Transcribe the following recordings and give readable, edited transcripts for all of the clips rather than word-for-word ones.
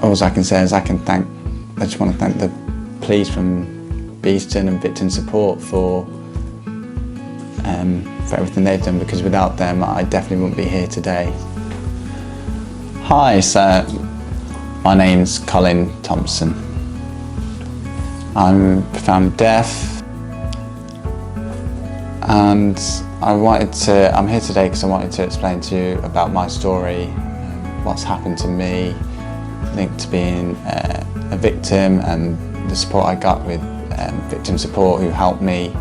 all I can say is I just want to thank the police from Beeston and Victim Support for everything they've done, because without them I definitely wouldn't be here today. Hi, so my name's Colin Thompson. I'm profoundly deaf, and I'm here today because I wanted to explain to you about my story, what's happened to me, linked to being a victim, and the support I got with Victim Support, who helped me.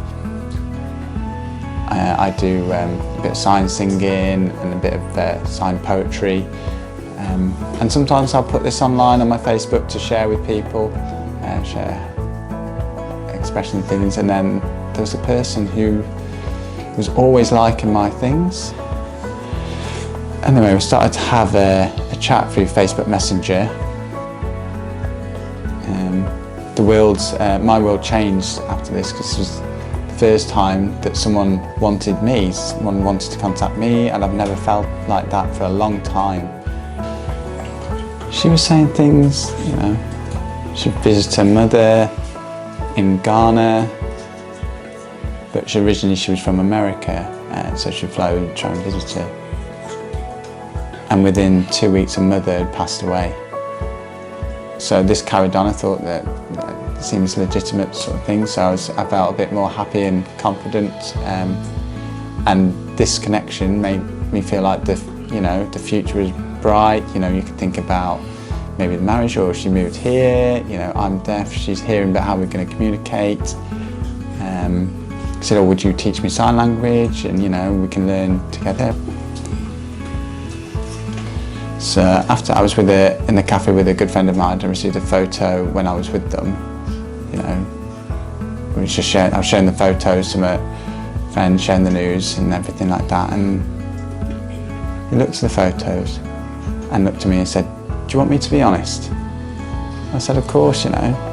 I do a bit of sign singing and a bit of sign poetry, and sometimes I'll put this online on my Facebook to share with people, share expression things. And then there was a person who was always liking my things. Anyway, we started to have a chat through Facebook Messenger. My world changed after this, because this was the first time that someone wanted to contact me, and I've never felt like that for a long time. She was saying things, you know, she visited her mother in Ghana, but originally she was from America, so she'd fly and try and visit her. And within 2 weeks her mother had passed away. So this carried on. I thought that it seems legitimate sort of thing, so I felt a bit more happy and confident, and this connection made me feel like the future was bright. You know, you could think about maybe the marriage, or she moved here, you know, I'm deaf, she's hearing about how we're going to communicate. Said, oh, would you teach me sign language, and you know, we can learn together. So after I was in the cafe with a good friend of mine, I received a photo when I was with them. You know, I was sharing the photos to my friend, sharing the news and everything like that, and he looked at the photos and looked at me and said, do you want me to be honest? I said, of course, you know.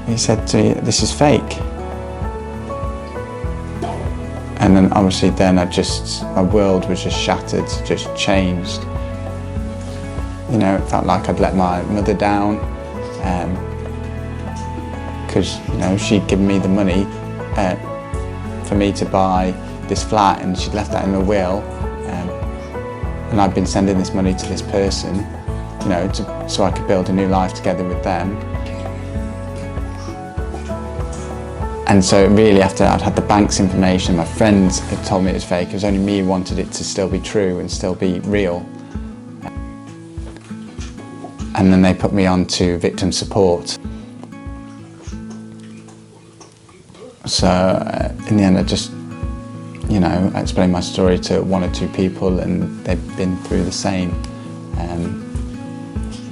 He said to me, this is fake. And then obviously my world was just shattered, just changed. You know, it felt like I'd let my mother down, because you know, she'd given me the money for me to buy this flat, and she'd left that in the will, and I'd been sending this money to this person, you know, so I could build a new life together with them. And so really, after I'd had the bank's information, my friends had told me it was fake, it was only me who wanted it to still be true and still be real. And then they put me on to Victim Support. So in the end, I just, you know, I explained my story to one or two people, and they've been through the same. And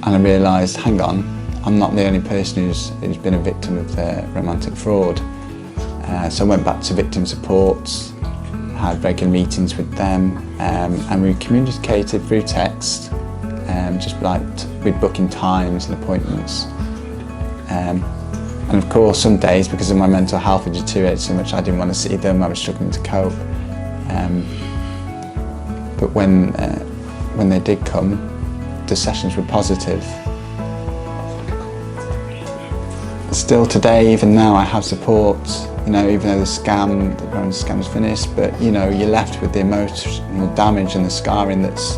I realised, hang on, I'm not the only person who's been a victim of romantic fraud. So I went back to Victim Support, had regular meetings with them, and we communicated through text, just like with booking times and appointments. And of course, some days, because of my mental health, it deteriorated so much I didn't want to see them, I was struggling to cope. But when they did come, the sessions were positive. Still today, even now, I have support, you know, even though the scam's finished, but you know, you're left with the emotional damage and the scarring that's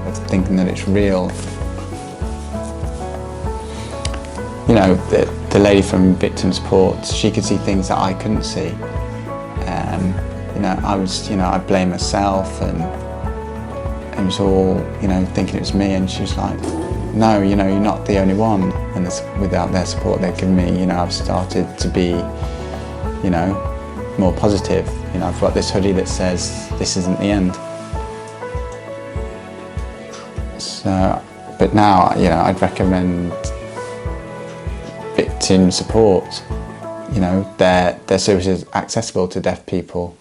of thinking that it's real. You know, the lady from Victim Support, she could see things that I couldn't see. You know, I blame myself, and it was all, you know, thinking it was me, and she was like, no, you know, you're not the only one. And without their support they've given me, you know, I've started to be, you know, more positive. You know, I've got this hoodie that says, this isn't the end. So, but now, you know, I'd recommend Victim Support. You know, their services are accessible to deaf people.